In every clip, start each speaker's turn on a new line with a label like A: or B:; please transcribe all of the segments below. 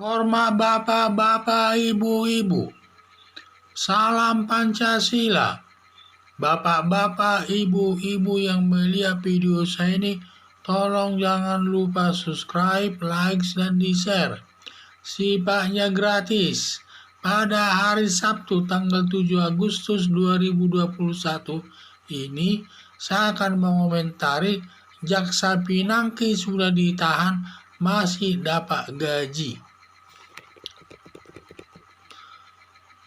A: Hormat bapak-bapak, ibu-ibu. Salam Pancasila. Bapak-bapak, ibu-ibu yang melihat video saya ini, tolong jangan lupa subscribe, like, dan di-share. Sifatnya gratis. Pada hari Sabtu tanggal 7 Agustus 2021 ini, saya akan mengomentari Jaksa Pinangki sudah ditahan, masih dapat gaji.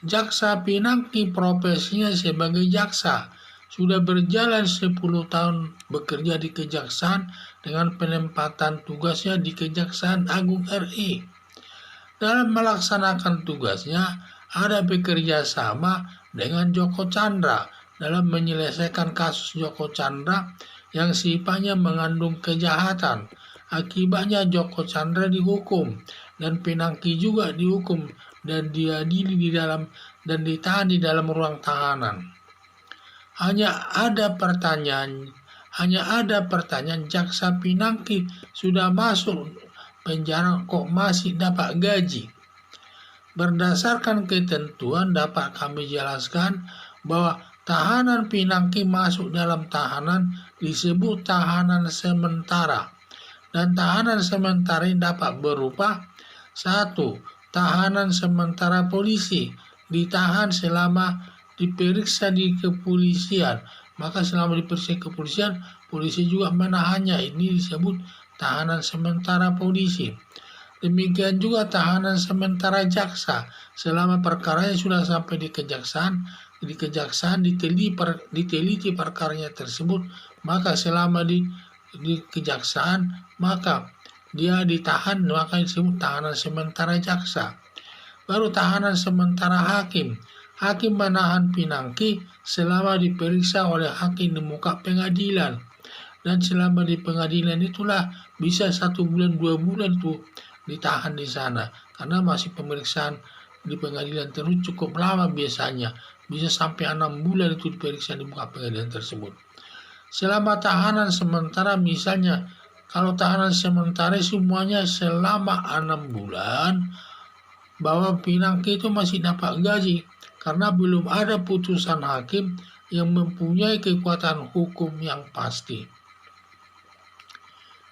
A: Jaksa Pinangki profesinya sebagai jaksa. Sudah berjalan 10 tahun bekerja di kejaksaan dengan penempatan tugasnya di Kejaksaan Agung RI. Dalam melaksanakan tugasnya, ada bekerja sama dengan Joko Chandra dalam menyelesaikan kasus Joko Chandra yang sifatnya mengandung kejahatan. Akibatnya Joko Chandra dihukum dan Pinangki juga dihukum dan diadili di dalam dan ditahan di dalam ruang tahanan. Hanya ada pertanyaan, Jaksa Pinangki sudah masuk penjara kok masih dapat gaji? Berdasarkan ketentuan dapat kami jelaskan bahwa tahanan Pinangki masuk dalam tahanan disebut tahanan sementara. Dan tahanan sementara ini dapat berupa 1. Tahanan sementara polisi, ditahan selama diperiksa di kepolisian. Maka selama diperiksa kepolisian, polisi juga menahannya. Ini disebut tahanan sementara polisi. Demikian juga tahanan sementara jaksa. Selama perkaranya sudah sampai di kejaksaan diteliti perkaranya tersebut, maka selama di kejaksaan, maka dia ditahan, maka disebut tahanan sementara jaksa. Baru tahanan sementara hakim. Hakim menahan Pinangki selama diperiksa oleh hakim di muka pengadilan. Dan selama di pengadilan itulah bisa 1 bulan 2 bulan tuh ditahan di sana. Karena masih pemeriksaan di pengadilan terus cukup lama biasanya. Bisa sampai 6 bulan itu diperiksa di muka pengadilan tersebut. Selama tahanan sementara, misalnya kalau tahanan sementara semuanya selama 6 bulan, bahwa Pinangki itu masih dapat gaji karena belum ada putusan hakim yang mempunyai kekuatan hukum yang pasti.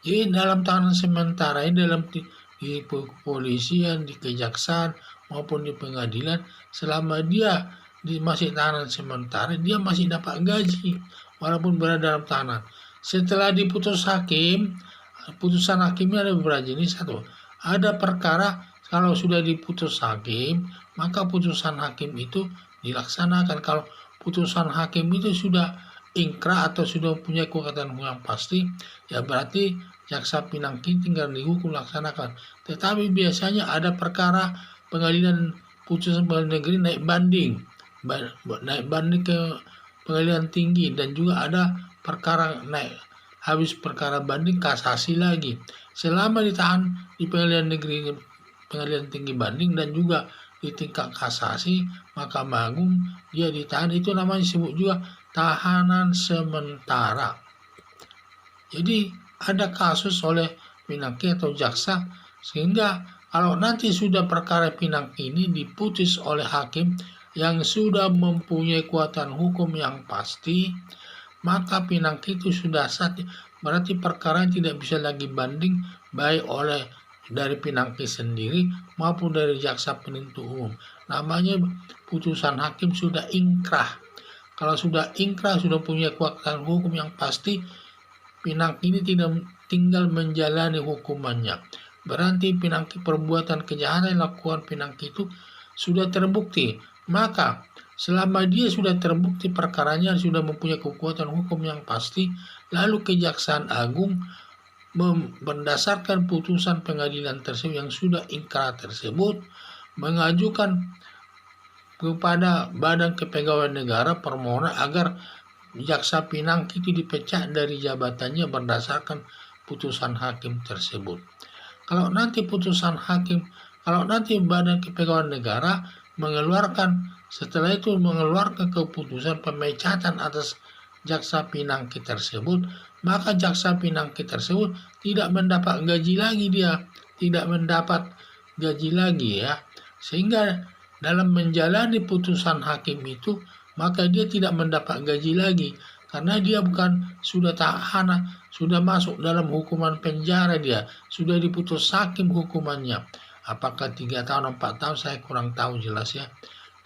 A: Jadi dalam tahanan sementara ini, dalam di kepolisian, di kejaksaan maupun di pengadilan, selama dia masih tahanan sementara, dia masih dapat gaji walaupun berada dalam tahanan. Setelah diputus hakim, putusan hakimnya ada beberapa jenis. 1. Ada perkara kalau sudah diputus hakim, maka putusan hakim itu dilaksanakan. Kalau putusan hakim itu sudah ingkrah atau sudah punya kekuatan hukum yang pasti, ya berarti Jaksa Pinangki tinggal dihukum laksanakan. Tetapi biasanya ada perkara pengadilan, putusan pengadilan negeri naik banding ke pengadilan tinggi, dan juga ada perkara naik habis perkara banding kasasi lagi. Selama ditahan di pengadilan negeri, pengadilan tinggi banding, dan juga di tingkat kasasi Mahkamah Agung, dia ditahan. Itu namanya disebut juga tahanan sementara. Jadi ada kasus oleh Pinangki atau jaksa, sehingga kalau nanti sudah perkara Pinangki ini diputus oleh hakim yang sudah mempunyai kekuatan hukum yang pasti, maka Pinangki itu sudah sah. Berarti perkara tidak bisa lagi banding baik oleh dari Pinangki sendiri maupun dari jaksa penuntut umum. Namanya putusan hakim sudah ingkrah. Kalau sudah ingkrah, sudah punya kekuatan hukum yang pasti, Pinangki ini tidak tinggal menjalani hukumannya. Berarti Pinangki, perbuatan kejahatan yang dilakukan Pinangki itu sudah terbukti. Maka selama dia sudah terbukti perkaranya sudah mempunyai kekuatan hukum yang pasti, lalu Kejaksaan Agung berdasarkan putusan pengadilan tersebut yang sudah ingkrah tersebut, mengajukan kepada Badan Kepegawaian Negara permohonan agar Jaksa Pinangki itu dipecat dari jabatannya berdasarkan putusan hakim tersebut. Kalau nanti Badan Kepegawaian Negara setelah itu mengeluarkan keputusan pemecatan atas Jaksa Pinangki tersebut, maka Jaksa Pinangki tersebut tidak mendapat gaji lagi, dia tidak mendapat gaji lagi ya. Sehingga dalam menjalani putusan hakim itu, maka dia tidak mendapat gaji lagi. Karena dia bukan sudah tahanan, sudah masuk dalam hukuman penjara dia. Sudah diputus hakim hukumannya. Apakah 3 tahun, 4 tahun, saya kurang tahu jelas ya.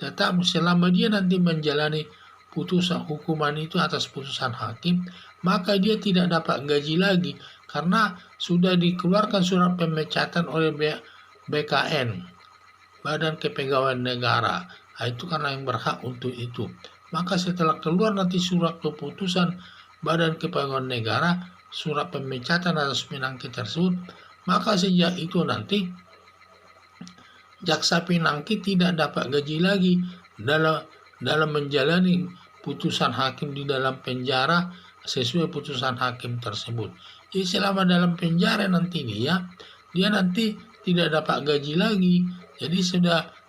A: Tetap selama dia nanti menjalani putusan hukuman itu atas putusan hakim, maka dia tidak dapat gaji lagi. Karena sudah dikeluarkan surat pemecatan oleh BKN, Badan Kepegawaian Negara. Nah, itu karena yang berhak untuk itu. Maka setelah keluar nanti surat keputusan Badan Kepegawaian Negara, surat pemecatan atas Pinangki tersebut, maka sejak itu nanti jaksa Pinangki tidak dapat gaji lagi dalam menjalani putusan hakim di dalam penjara sesuai putusan hakim tersebut. Jadi selama dalam penjara nanti dia nanti tidak dapat gaji lagi. Jadi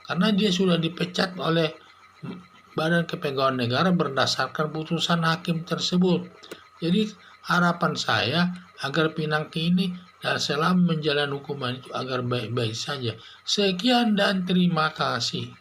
A: karena dia sudah dipecat oleh Badan Kepegawaian Negara berdasarkan putusan hakim tersebut. Jadi harapan saya agar Pinangki ini selama menjalani hukuman itu agar baik-baik saja. Sekian dan terima kasih.